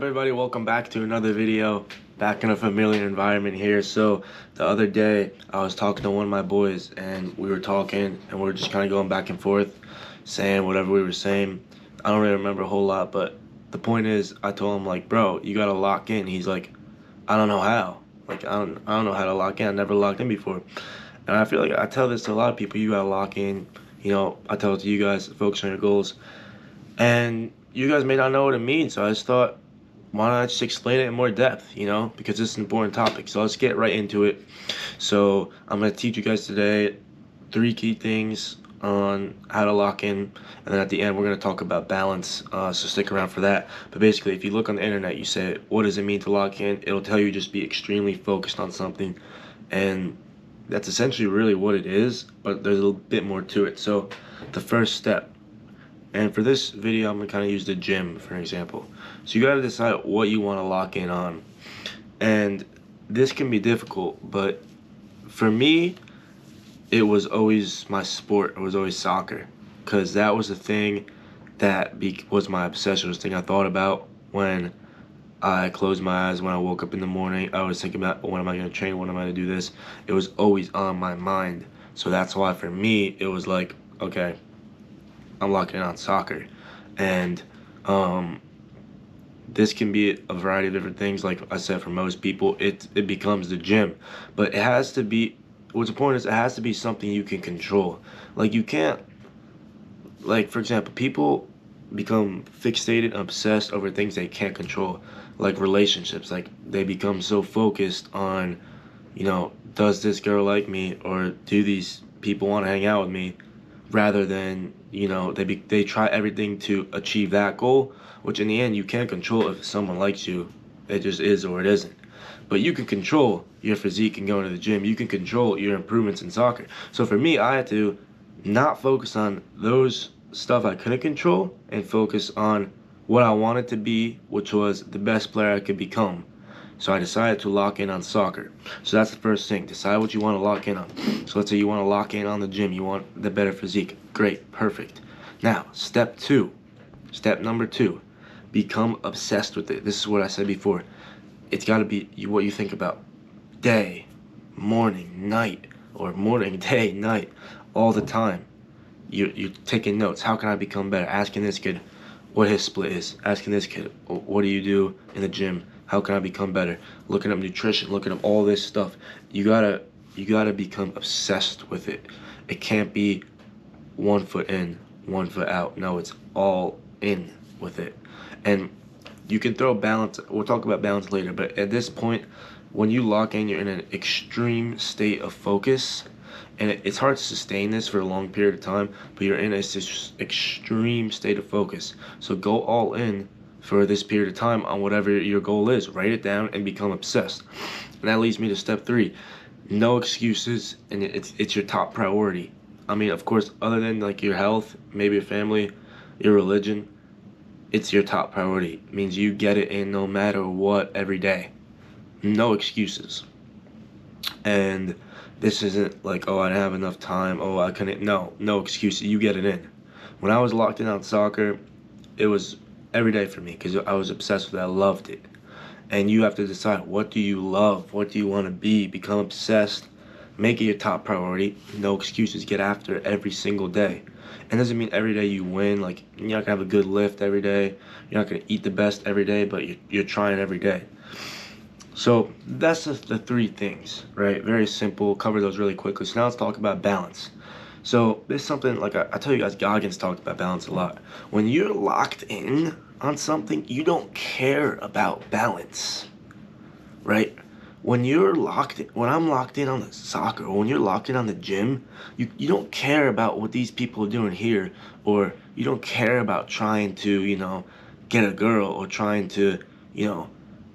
up, everybody? Welcome back to another video. Back in a familiar environment here. So the other day I was talking to one of my boys and we were talking and we were just kind of going back and forth saying whatever we were saying. I don't really remember a whole lot, but the point is I told him, like, bro, you gotta lock in. He's like, I don't know how. Like, I don't know how to lock in. I never locked in before. And I feel like I tell this to a lot of people. You gotta lock in. I tell it to you guys, focus on your goals. And you guys may not know what it means, so I just thought, why not just explain it in more depth, because it's an important topic. So let's get right into it. So I'm going to teach you guys today 3 key things on how to lock in, and then at the end we're going to talk about balance, so stick around for that. But basically, if you look on the internet, you say, what does it mean to lock in? It'll tell you just be extremely focused on something, and that's essentially really what it is, but there's a little bit more to it. So the first step, and for this video, I'm going to kind of use the gym for an example. So you got to decide what you want to lock in on. And this can be difficult, but for me, it was always my sport. It was always soccer. Because that was the thing that was my obsession. It was the thing I thought about when I closed my eyes, when I woke up in the morning. I was thinking about, when am I going to train? When am I going to do this? It was always on my mind. So that's why for me, it was like, okay, I'm locking in on soccer. And this can be a variety of different things. Like I said, for most people, it becomes the gym. But it has to be, what's important is it has to be something you can control. Like, you can't, like, for example, people become fixated and obsessed over things they can't control, like relationships. Like, they become so focused on, does this girl like me, or do these people want to hang out with me, rather than, they try everything to achieve that goal, which in the end you can't control if someone likes you. It just is or it isn't. But you can control your physique and going to the gym. You can control your improvements in soccer. So for me, I had to not focus on those stuff I couldn't control and focus on what I wanted to be, which was the best player I could become. So I decided to lock in on soccer. So that's the first thing. Decide what you want to lock in on. So let's say you want to lock in on the gym. You want the better physique. Great. Perfect. Now, step number 2. Become obsessed with it. This is what I said before. It's got to be what you think about day, morning, night, or morning, day, night, all the time. You're taking notes. How can I become better? Asking this kid what his split is. Asking this kid, what do you do in the gym? How can I become better? Looking up nutrition, looking up all this stuff. You gotta become obsessed with it. It can't be 1 foot in, 1 foot out. No, it's all in with it. And you can throw balance. We'll talk about balance later, but at this point, when you lock in, you're in an extreme state of focus, and it's hard to sustain this for a long period of time, but you're in this extreme state of focus. So go all in for this period of time on whatever your goal is. Write it down and become obsessed. And that leads me to step 3. No excuses, and it's your top priority. I mean, of course, other than like your health, maybe your family, your religion, it's your top priority. It means you get it in no matter what every day. No excuses. And this isn't like, oh, I didn't have enough time, oh, I couldn't. No excuses. You get it in. When I was locked in on soccer, it was every day for me because I was obsessed with it. I loved it. And you have to decide, what do you love? What do you want to be? Become obsessed. Make it your top priority. No excuses. Get after it every single day. And doesn't mean every day you win. Like, you're not gonna have a good lift every day. You're not gonna eat the best every day, but you're trying every day. So that's just the 3 things, right? Very simple. Cover those really quickly. So now let's talk about balance. So this is something, like I tell you guys, Goggins talked about balance a lot. When you're locked in on something, you don't care about balance, right? When I'm locked in on the soccer, or when you're locked in on the gym, you don't care about what these people are doing here, or you don't care about trying to, get a girl, or trying to,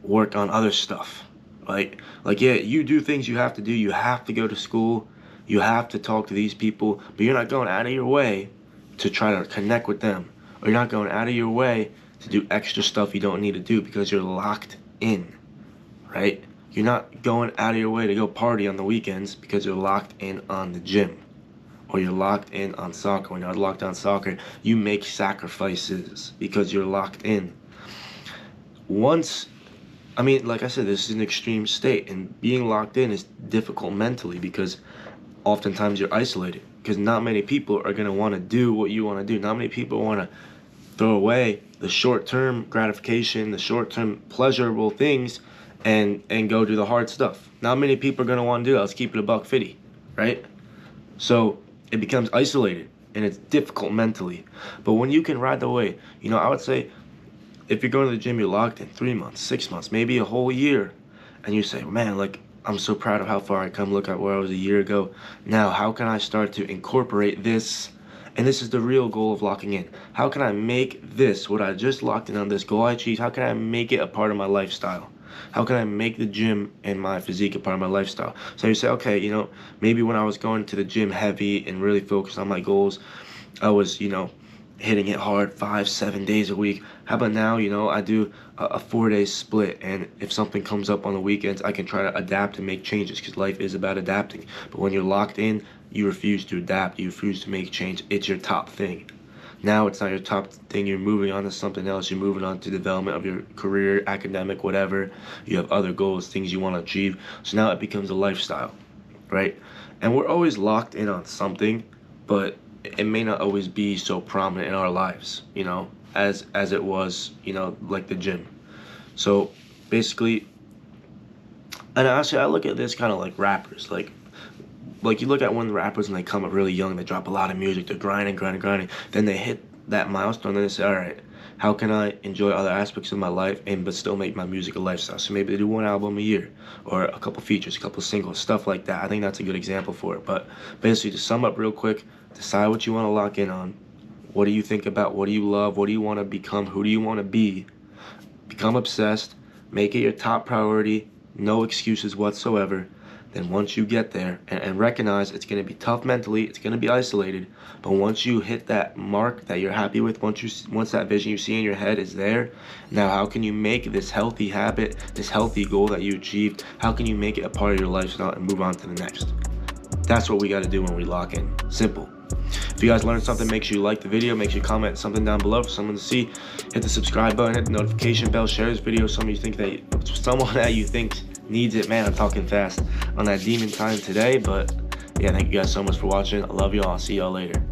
work on other stuff. Like, yeah, you do things you have to do. You have to go to school. You have to talk to these people, but you're not going out of your way to try to connect with them, or you're not going out of your way to do extra stuff you don't need to do because you're locked in, right? You're not going out of your way to go party on the weekends because you're locked in on the gym, or you're locked in on soccer. When you're locked on soccer, you make sacrifices because you're locked in. once, I mean, like I said, this is an extreme state, and being locked in is difficult mentally because oftentimes you're isolated. Because not many people are going to want to do what you want to do. Not many people want to throw away the short-term gratification, the short-term pleasurable things, and go do the hard stuff. Not many people are going to want to do that. Let's keep it a buck 50, right? So it becomes isolated, and it's difficult mentally. But when you can ride the wave, you know, I would say if you're going to the gym, you're locked in 3 months, 6 months, maybe a whole year, and you say, man, like, I'm so proud of how far I come. Look at where I was a year ago. Now, how can I start to incorporate this? And this is the real goal of locking in. How can I make this, what I just locked in on, this goal I achieved, how can I make it a part of my lifestyle? How can I make the gym and my physique a part of my lifestyle? So you say, okay, you know, maybe when I was going to the gym heavy and really focused on my goals, I was, you know, hitting it hard 5-7 days a week. How about now, you know, I do a 4-day split, and if something comes up on the weekends, I can try to adapt and make changes, because life is about adapting. But when you're locked in, you refuse to adapt, you refuse to make change. It's your top thing. Now it's not your top thing. You're moving on to something else. You're moving on to development of your career, academic, whatever. You have other goals, things you want to achieve. So now it becomes a lifestyle, right? And we're always locked in on something, but it may not always be so prominent in our lives, you know, as it was, you know, like the gym. So basically, and actually I look at this kind of like rappers, like you look at one of the rappers and they come up really young, they drop a lot of music, they're grinding, then they hit that milestone, then they say, all right, how can I enjoy other aspects of my life but still make my music a lifestyle? So maybe they do one album a year, or a couple features, a couple singles, stuff like that. I think that's a good example for it. But basically, to sum up real quick, decide what you want to lock in on. What do you think about? What do you love? What do you want to become? Who do you want to be? Become obsessed. Make it your top priority. No excuses whatsoever. Then once you get there and recognize it's going to be tough mentally, it's going to be isolated, but once you hit that mark that you're happy with, once that vision you see in your head is there, now how can you make this healthy habit, this healthy goal that you achieved, how can you make it a part of your lifestyle and move on to the next? That's what we got to do when we lock in. Simple. If you guys learned something, make sure you like the video, make sure you comment something down below for someone to see. Hit the subscribe button, hit the notification bell, share this video with someone that you think needs it. Man, I'm talking fast on that demon time today, but yeah, thank you guys so much for watching. I love y'all. I'll see y'all later.